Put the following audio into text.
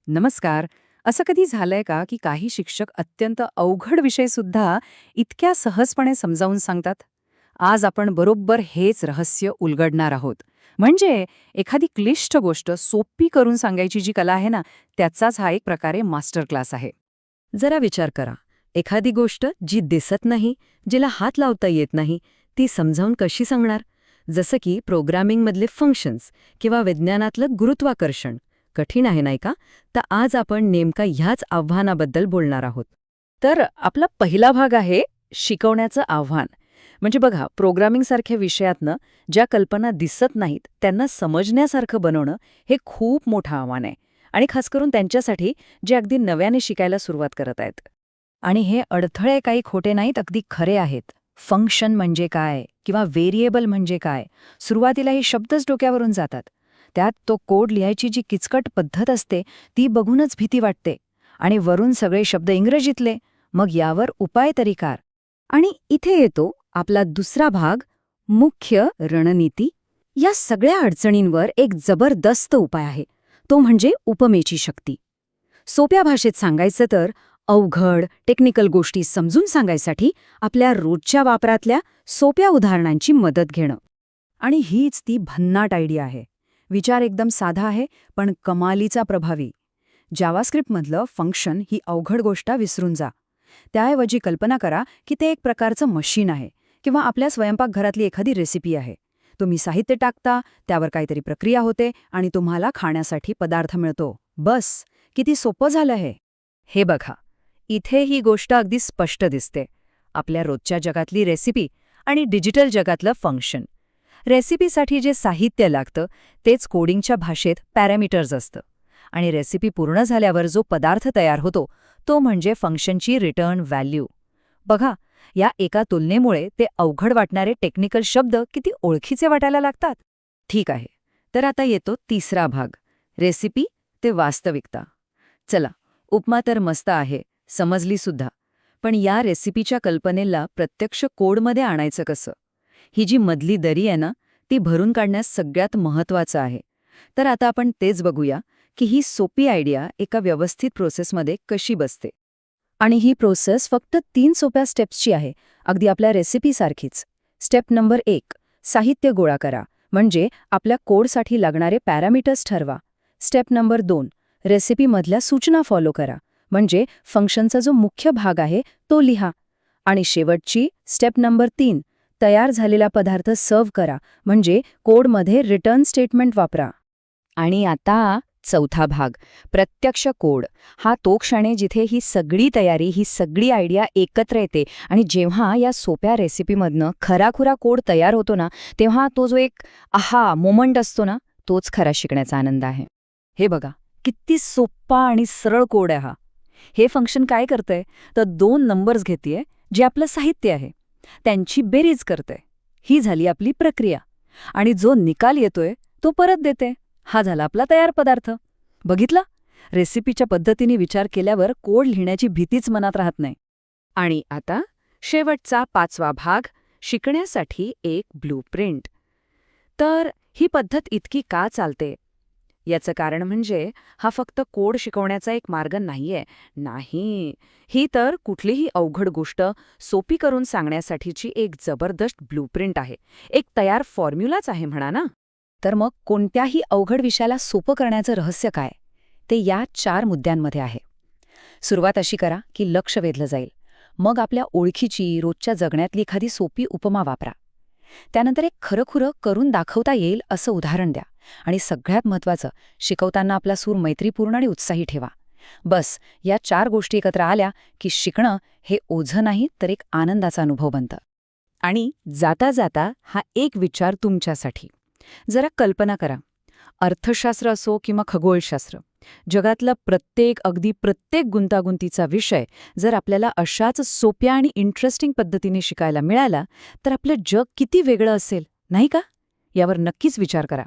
नमस्कार. असं कधी झालंय का की काही शिक्षक अत्यंत अवघड विषय सुद्धा इतक्या सहजपणे समजावून सांगतात? आज आपण बरोबर हेच रहस्य उलगडणार आहोत. म्हणजे एखादी क्लिष्ट गोष्ट सोपी करून सांगायची जी कला आहे ना, त्याचाच हा एक प्रकारे मास्टर क्लास आहे. जरा विचार करा. एखादी गोष्ट जी दिसत नाही, जिला हात लावता येत नाही, ती समजावून कशी सांगणार? जसं की प्रोग्रामिंगमधले फंक्शन्स किंवा विज्ञानातलं गुरुत्वाकर्षण. कठीण आहे नाही का? तर आज आपण नेमका ह्याच आव्हानाबद्दल बोलणार आहोत. तर आपला पहिला भाग आहे शिकवण्याचं आव्हान. म्हणजे बघा, प्रोग्रामिंगसारख्या विषयातनं ज्या कल्पना दिसत नाहीत त्यांना समजण्यासारखं बनवणं हे खूप मोठं आव्हान आहे. आणि खास करून त्यांच्यासाठी जे अगदी नव्याने शिकायला सुरुवात करत आहेत. आणि हे अडथळे काही खोटे नाहीत, अगदी खरे आहेत. फंक्शन म्हणजे काय किंवा व्हेरिएबल म्हणजे काय, सुरुवातीला हे शब्दच डोक्यावरून जातात. त्यात तो कोड लिहायची जी किचकट पद्धत असते ती बघूनच भीती वाटते. आणि वरून सगळे शब्द इंग्रजीतले, मग यावर उपाय तरी काय? आणि इथे येतो आपला दुसरा भाग, मुख्य रणनीती. या सगळ्या अडचणींवर एक जबरदस्त उपाय आहे, तो म्हणजे उपमेची शक्ती. सोप्या भाषेत सांगायचं तर अवघड टेक्निकल गोष्टी समजून सांगायसाठी आपल्या रोजच्या वापरातल्या सोप्या उदाहरणांची मदत घेणं. आणि हीच ती भन्नाट आयडिया आहे. विचार एकदम साधा आहे, पण कमालीचा प्रभावी. जावास्क्रिप्टमधलं फंक्शन ही अवघड गोष्ट विसरून जा. त्याऐवजी कल्पना करा की ते एक प्रकारचं मशीन आहे किंवा आपल्या स्वयंपाकघरातली एखादी रेसिपी आहे. तुम्ही साहित्य टाकता, त्यावर काहीतरी प्रक्रिया होते आणि तुम्हाला खाण्यासाठी पदार्थ मिळतो. बस, किती सोपं झालं हे. हे बघा, इथे ही गोष्ट अगदी स्पष्ट दिसते. आपल्या रोजच्या जगातली रेसिपी आणि डिजिटल जगातलं फंक्शन. रेसिपीसाठी जे साहित्य लागतं तेच कोडिंगच्या भाषेत पॅरामीटर्स असतं. आणि रेसिपी पूर्ण झाल्यावर जो पदार्थ तयार होतो तो म्हणजे फंक्शनची रिटर्न व्हॅल्यू. बघा, या एका तुलनेमुळे ते अवघड वाटणारे टेक्निकल शब्द किती ओळखीचे वाटायला लागतात. ठीक आहे, तर आता येतो तिसरा भाग, रेसिपी ते वास्तविकता. चला, उपमा तर मस्त आहे, समजली सुद्धा. पण या रेसिपीच्या कल्पनेला प्रत्यक्ष कोडमध्ये आणायचं कसं? ही जी मधली दरी आहे ना, ती भरून काढण्यास सगळ्यात महत्त्वाचं आहे. तर आता आपण तेच बघूया की ही सोपी आयडिया एका व्यवस्थित प्रोसेसमध्ये कशी बसते. आणि ही प्रोसेस फक्त 3 सोप्या स्टेप्सची आहे, अगदी आपल्या रेसिपीसारखीच. स्टेप नंबर 1, साहित्य गोळा करा, म्हणजे आपल्या कोडसाठी लागणारे पॅरामीटर्स ठरवा. स्टेप नंबर 2, रेसिपीमधल्या सूचना फॉलो करा, म्हणजे फंक्शनचा जो मुख्य भाग आहे तो लिहा. आणि शेवटची स्टेप नंबर 3, तयार झालेला पदार्थ सर्व्ह करा, म्हणजे कोडमध्ये रिटर्न स्टेटमेंट वापरा. आणि आता चौथा भाग, प्रत्यक्ष कोड. हा तो क्षण आहे जिथे ही सगळी तयारी, ही सगळी आयडिया एकत्र येते. आणि जेव्हा या सोप्या रेसिपीमधनं खराखुरा कोड तयार होतो ना, तेव्हा तो जो एक आहा मोमेंट असतो ना, तोच खरा शिकण्याचा आनंद आहे. हे बघा, किती सोप्पा आणि सरळ कोड आहे हा. हे फंक्शन काय करतंय तर 2 नंबर्स घेतेय, जे आपलं साहित्य आहे, त्यांची बेरीज करते. ही झाली आपली प्रक्रिया. आणि जो निकाल येतोय तो परत देते. हा झाला आपला तयार पदार्थ. बघितलं, रेसिपीच्या पद्धतीने विचार केल्यावर कोड लिहिण्याची भीतीच मनात राहत नाही. आणि आता शेवटचा 5वा भाग, शिकण्यासाठी एक ब्लूप्रिंट. तर ही पद्धत इतकी का चालते? याचं कारण म्हणजे हा फक्त कोड शिकवण्याचा एक मार्ग नाहीये. नाही, ही तर कुठलीही अवघड गोष्ट सोपी करून सांगण्यासाठीची एक जबरदस्त ब्लूप्रिंट आहे. एक तयार फॉर्म्युलाच आहे म्हणा ना. तर मग कोणत्याही अवघड विषयाला सोपं करण्याचं रहस्य काय? ते या 4 मुद्द्यांमध्ये आहे. सुरुवात अशी करा की लक्ष वेधलं जाईल. मग आपल्या ओळखीची, रोजच्या जगण्यातली एखादी सोपी उपमा वापरा. त्यानंतर एक खरंखुरं करून दाखवता येईल असं उदाहरण द्या. आणि सगळ्यात महत्त्वाचं, शिकवताना आपला सूर मैत्रीपूर्ण आणि उत्साही ठेवा. बस, या 4 गोष्टी एकत्र आल्या की शिकणं हे ओझं नाही तर एक आनंदाचा अनुभव बनतं. आणि जाता जाता हा एक विचार तुमच्यासाठी. जरा कल्पना करा, अर्थशास्त्र असो किंवा खगोलशास्त्र, जगातला अगदी प्रत्येक गुंतागुंतीचा विषय जर आपल्याला अशाच सोप्या आणि इंटरेस्टिंग पद्धतीने शिकायला मिळाला तर आपलं जग किती वेगळं असेल, नाही का? यावर नक्कीच विचार करा.